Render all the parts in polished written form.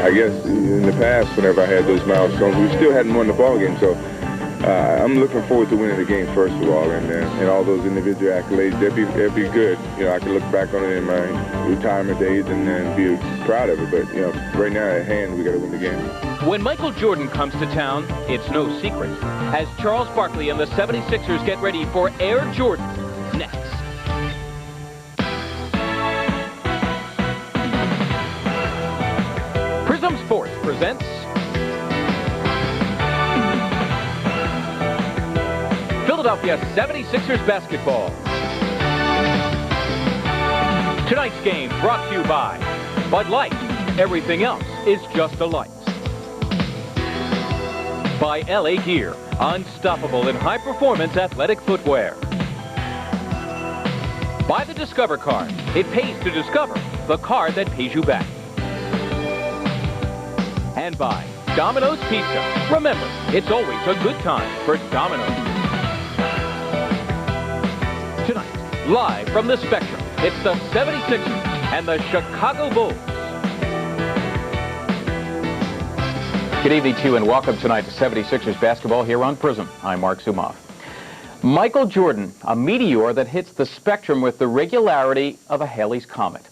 I guess in the past, whenever I had those milestones, we still hadn't won the ball game. So I'm looking forward to winning the game first of all, and all those individual accolades. That'd be good. You know, I can look back on it in my retirement days and then be proud of it. But you know, right now at hand, we got to win the game. When Michael Jordan comes to town, it's no secret. As Charles Barkley and the 76ers get ready for Air Jordan next. Prism Sports presents Philadelphia 76ers basketball. Tonight's game brought to you by Bud Light. Everything else is just a light. By LA Gear, unstoppable in high-performance athletic footwear. By the Discover card. It pays to discover, the card that pays you back. And by Domino's Pizza. Remember, it's always a good time for Domino's. Tonight, live from the Spectrum, it's the 76ers and the Chicago Bulls. Good evening to you and welcome tonight to 76ers basketball here on Prism. I'm Mark Zumoff. Michael Jordan, a meteor that hits the spectrum with the regularity of a Halley's Comet.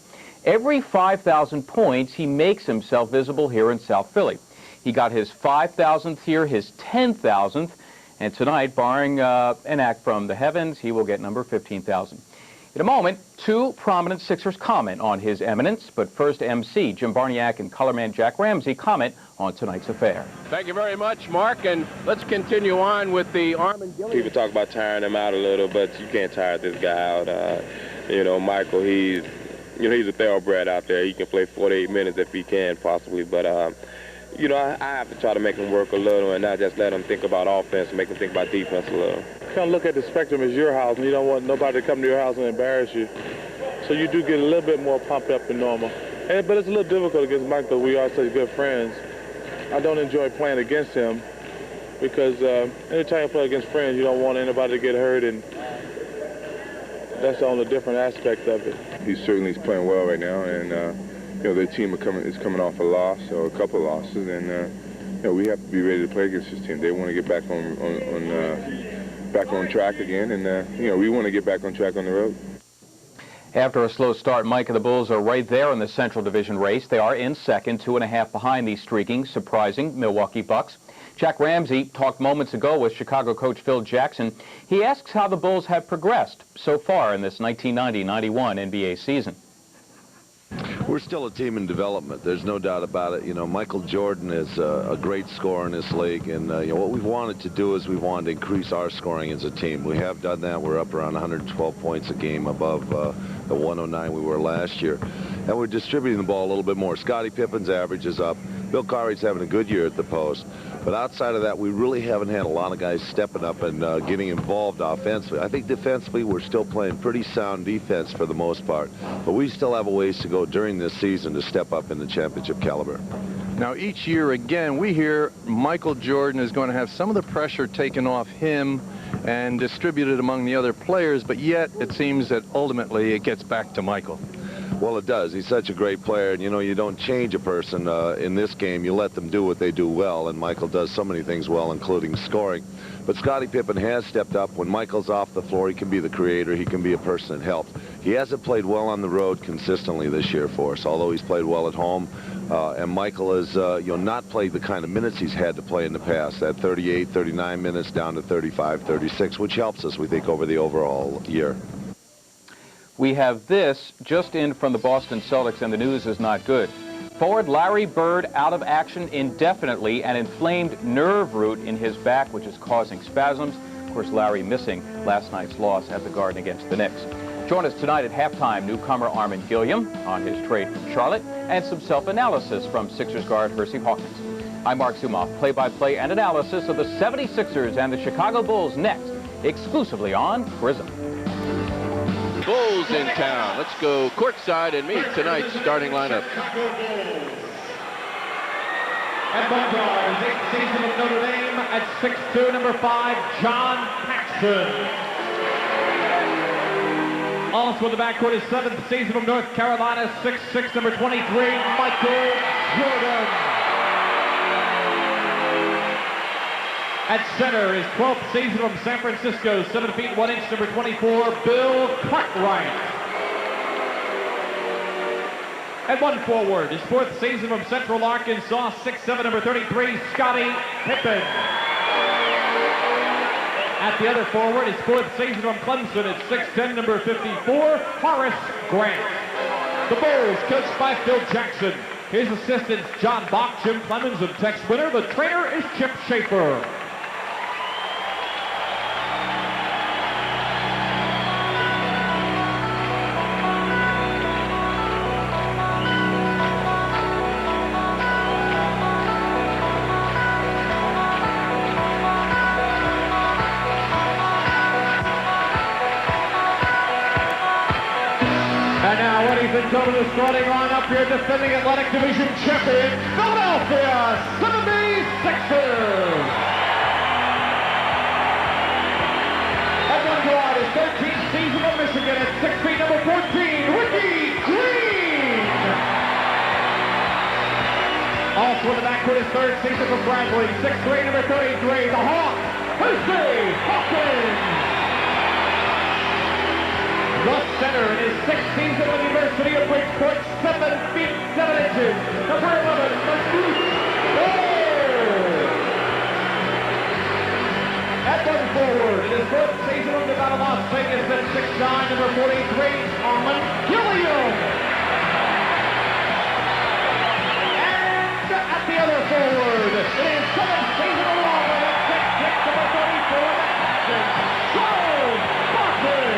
Every 5,000 points, he makes himself visible here in South Philly. He got his 5,000th here, his 10,000th, and tonight, barring an act from the heavens, he will get number 15,000. In a moment, two prominent Sixers comment on his eminence, but first MC Jim Barniak and colorman Jack Ramsey comment on tonight's affair. Thank you very much, Mark, and let's continue on with the Armin Gilliam. People talk about tiring him out a little, but you can't tire this guy out. You know, Michael, he's a thoroughbred out there. He can play 48 minutes if he can, possibly, but you know, I have to try to make him work a little and not just let him think about offense, make him think about defense a little. Kind of look at the Spectrum as your house, and you don't want nobody to come to your house and embarrass you. So you do get a little bit more pumped up than normal. But it's a little difficult against Michael. We are such good friends. I don't enjoy playing against him because anytime you play against friends, you don't want anybody to get hurt, and that's the only different aspect of it. He certainly is playing well right now, and you know, their team is coming off a loss or a couple of losses, and you know, we have to be ready to play against this team. They want to get back on track again, and you know, we want to get back on track on the road. After a slow start, Mike and the Bulls are right there in the Central Division race. They are in second, 2.5 behind the streaking, surprising Milwaukee Bucks. Jack Ramsey talked moments ago with Chicago coach Phil Jackson. He asks how the Bulls have progressed so far in this 1990-91 NBA season. We're still a team in development. There's no doubt about it. You know, Michael Jordan is a great scorer in this league, and you know, what we've wanted to do is we wanted to increase our scoring as a team. We have done that. We're up around 112 points a game above the 109 we were last year, and we're distributing the ball a little bit more. Scottie Pippen's average is up. Bill Carey's having a good year at the post. But outside of that, we really haven't had a lot of guys stepping up and getting involved offensively. I think defensively, we're still playing pretty sound defense for the most part. But we still have a ways to go during this season to step up in the championship caliber. Now, each year, again, we hear Michael Jordan is going to have some of the pressure taken off him and distributed among the other players, but yet it seems that ultimately it gets back to Michael. Well, it does. He's such a great player, and you know, you don't change a person in this game. You let them do what they do well, and Michael does so many things well, including scoring. But Scottie Pippen has stepped up. When Michael's off the floor, he can be the creator. He can be a person that helps. He hasn't played well on the road consistently this year for us, although he's played well at home. And Michael has you know, not played the kind of minutes he's had to play in the past, that 38, 39 minutes down to 35, 36, which helps us, we think, over the overall year. We have this just in from the Boston Celtics, and the news is not good. Forward Larry Bird out of action indefinitely, an inflamed nerve root in his back, which is causing spasms. Of course, Larry missing last night's loss at the Garden against the Knicks. Join us tonight at halftime, newcomer Armin Gilliam on his trade from Charlotte, and some self-analysis from Sixers guard Hersey Hawkins. I'm Mark Zumoff, play-by-play and analysis of the 76ers and the Chicago Bulls next, exclusively on Prism. Bulls in town. Let's go courtside and meet tonight's starting lineup. At point guard, 8th season of Notre Dame at 6'2", number 5, John Paxson. Also in the backcourt is 7th season from North Carolina, 6'6", number 23, Michael Jordan. At center is 12th season from San Francisco, 7 feet 1 inch, number 24, Bill Cartwright. At one forward is 4th season from Central Arkansas, 6'7", number 33, Scottie Pippen. At the other forward is 4th season from Clemson at 6'10", number 54, Horace Grant. The Bulls, coached by Phil Jackson. His assistants, John Bach, Jim Clemens, and Tex Winter. The trainer is Chip Schaefer. And now, ladies and gentlemen, the starting lineup here, defending Atlantic Division champion, Philadelphia 76ers. At one guard is 13th season from Michigan at 6 feet, number 14, Ricky Green. Also in the backcourt is 3rd season from Bradley, 6'3", number 33, the Hawk, Hersey Hawkins. The center in his 6th season at the University of Bridgeport, 7 feet 7 inches. Number 11, Manute Bol. At one forward in his 4th season from Nevada, Las Vegas at 6'9", number 43, Armand Gilliam. And at the other forward, in his 7th season along with at 6'6", number 34, the captain, Charles Barkley.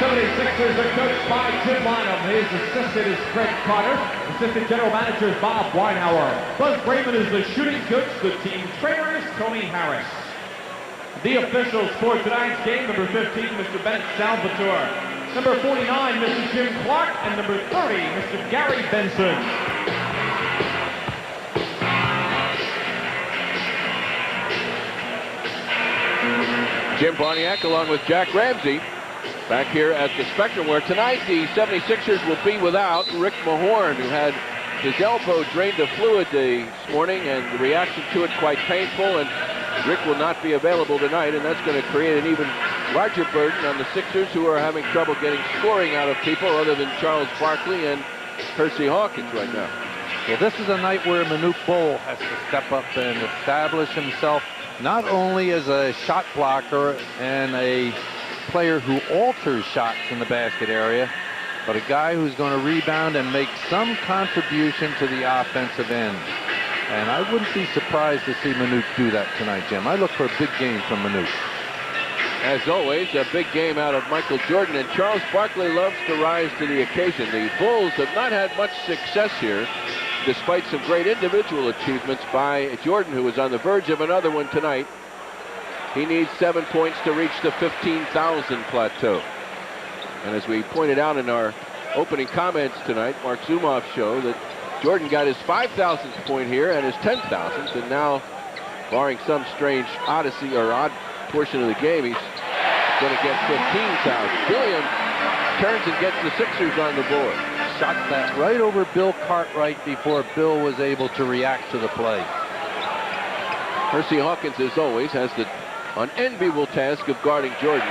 76ers are coached by Jim Lynam. His assistant is Craig Carter. Assistant general manager is Bob Weinhauer. Buzz Raymond is the shooting coach. The team trainer is Tony Harris. The officials for tonight's game, number 15, Mr. Bennett Salvatore. Number 49, Mr. Jim Clark. And number 30, Mr. Gary Benson. Jim Pontiac along with Jack Ramsey back here at the Spectrum, where tonight the 76ers will be without Rick Mahorn, who had his elbow drained of fluid this morning, and the reaction to it quite painful, and Rick will not be available tonight, and that's going to create an even larger burden on the Sixers, who are having trouble getting scoring out of people other than Charles Barkley and Hersey Hawkins right now. Well, this is a night where Manute Bol has to step up and establish himself not only as a shot blocker and a player who alters shots in the basket area, but a guy who's going to rebound and make some contribution to the offensive end. And I wouldn't be surprised to see Manute do that tonight, Jim. I look for a big game from Manute. As always, a big game out of Michael Jordan, and Charles Barkley loves to rise to the occasion. The Bulls have not had much success here, despite some great individual achievements by Jordan, who is on the verge of another one tonight. He needs 7 points to reach the 15,000 plateau. And as we pointed out in our opening comments tonight, Mark Zumoff show, that Jordan got his 5,000th point here and his 10,000th, and now, barring some strange odyssey or odd portion of the game, he's going to get 15,000. Gilliam turns and gets the Sixers on the board. Shot that right over Bill Cartwright before Bill was able to react to the play. Hersey Hawkins, as always, has the unenviable task of guarding Jordan.